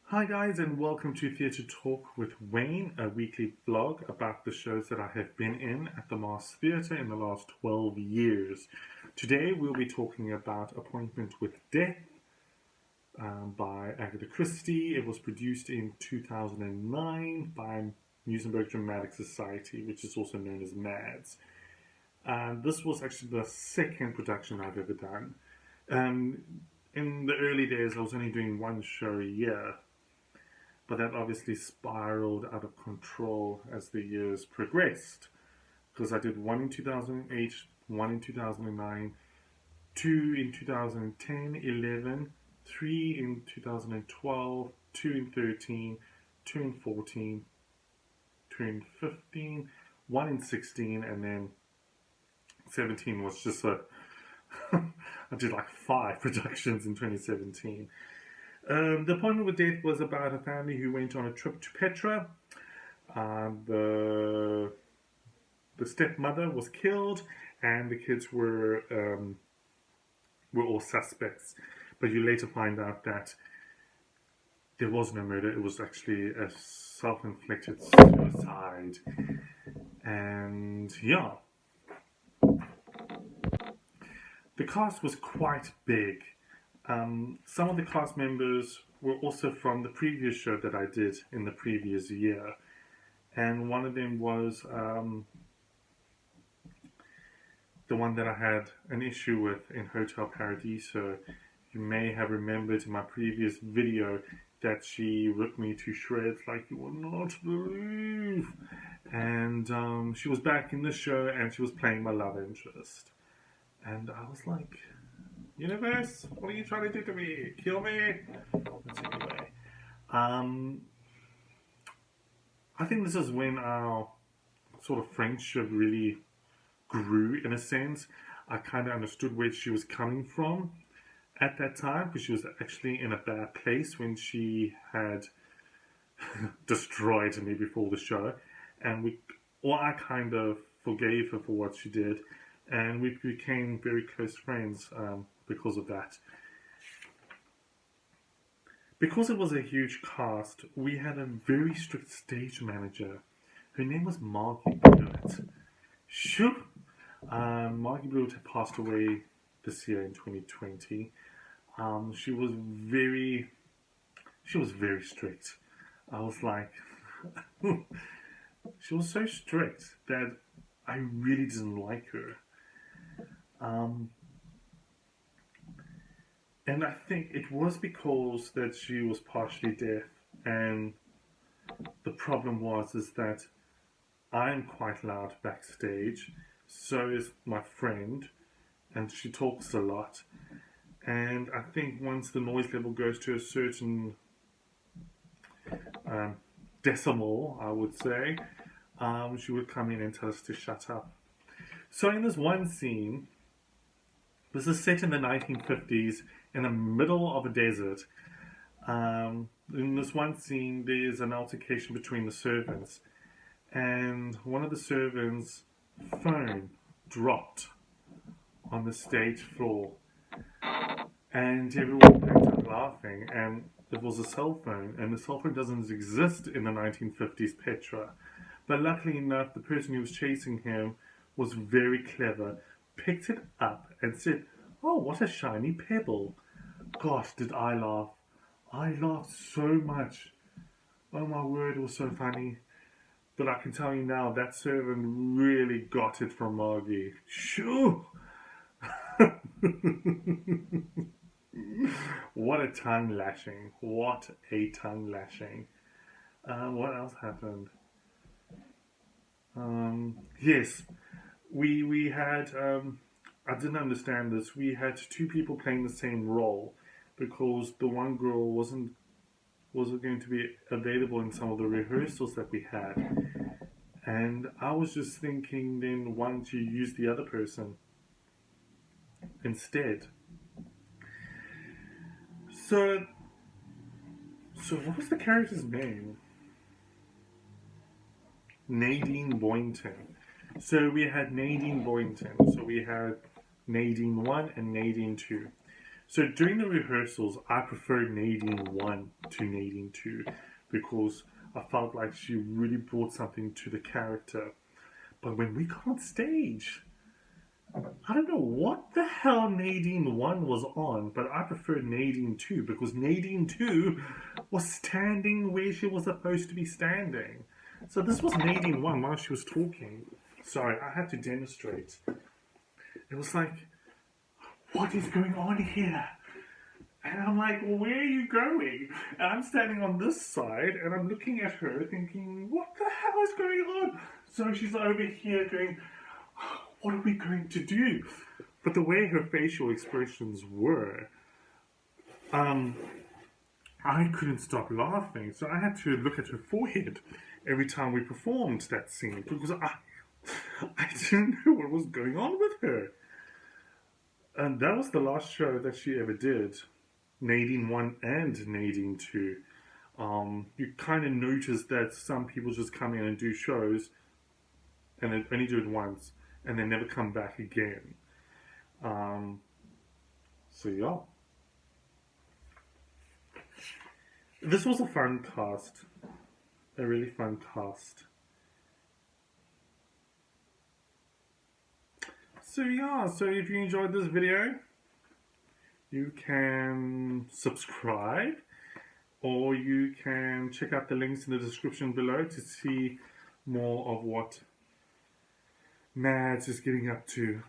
Hi guys, and welcome to Theatre Talk with Wayne, a weekly blog about the shows that I have been in at the Mass Theatre in the last 12 years. Today we'll be talking about Appointment with Death by Agatha Christie. It was produced in 2009 by Musenberg Dramatic Society, which is also known as MADS. And this was actually the second production I've ever done. In the early days, I was only doing one show a year, but that obviously spiraled out of control as the years progressed. Because I did one in 2008, one in 2009, two in 2010, 11, three in 2012, two in 13, two in 14, two in 15, one in 16, and then 17 was just a. I did like 5 productions in 2017. The Appointment with Death was about a family who went on a trip to Petra. The stepmother was killed, and the kids were all suspects. But you later find out that there was no murder; it was actually a self-inflicted suicide. And yeah, the cast was quite big. Some of the cast members were also from the previous show that I did in the previous year. And one of them was the one that I had an issue with in Hotel Paradiso. You may have remembered in my previous video that she ripped me to shreds like you would not believe. And she was back in the show and she was playing my love interest. And I was like, universe, what are you trying to do to me? Kill me? But anyway, I think this is when our sort of friendship really grew, in a sense. I kind of understood where she was coming from at that time, because she was actually in a bad place when she had destroyed me before the show. And I kind of forgave her for what she did, and we became very close friends because of that. Because it was a huge cast, we had a very strict stage manager. Her name was Margie Blewett. Shoo! Margie Blewett had passed away this year in 2020. She was very strict. I was like, she was so strict that I really didn't like her. And I think it was because that she was partially deaf, and the problem is that I'm quite loud backstage, so is my friend, and she talks a lot. And I think once the noise level goes to a certain decimal, I would say, she would come in and tell us to shut up. So in this one scene, this is set in the 1950s in the middle of a desert. In this one scene, there's an altercation between the servants, and one of the servants' phone dropped on the stage floor, and everyone picked up laughing, and it was a cell phone, and the cell phone doesn't exist in the 1950s Petra. But luckily enough, the person who was chasing him was very clever, picked it up and said, "Oh, what a shiny pebble." Gosh, did I laugh. I laughed so much. Oh my word, it was so funny. But I can tell you now, that servant really got it from Margie. Shoo! What a tongue lashing. What a tongue lashing. What else happened? Yes, we had, I didn't understand this. We had 2 people playing the same role because the one girl wasn't going to be available in some of the rehearsals that we had. And I was just thinking then, why don't you use the other person instead? So what was the character's name? Nadine Boynton. So we had Nadine Boynton. So we had Nadine 1 and Nadine 2. So during the rehearsals, I preferred Nadine 1 to Nadine 2 because I felt like she really brought something to the character. But when we got on stage, I don't know what the hell Nadine 1 was on, but I preferred Nadine 2 because Nadine 2 was standing where she was supposed to be standing. So this was Nadine 1 while she was talking. Sorry, I had to demonstrate. It was like, what is going on here? And I'm like, well, where are you going? And I'm standing on this side and I'm looking at her thinking, what the hell is going on? So she's over here going, what are we going to do? But the way her facial expressions were, I couldn't stop laughing. So I had to look at her forehead every time we performed that scene because I didn't know what was going on with her. And that was the last show that she ever did, Nadine 1 and Nadine 2. You kind of notice that some people just come in and do shows and they only do it once and they never come back again. So yeah. This was a fun cast. A really fun cast. So yeah, so if you enjoyed this video, you can subscribe or you can check out the links in the description below to see more of what Mads is getting up to.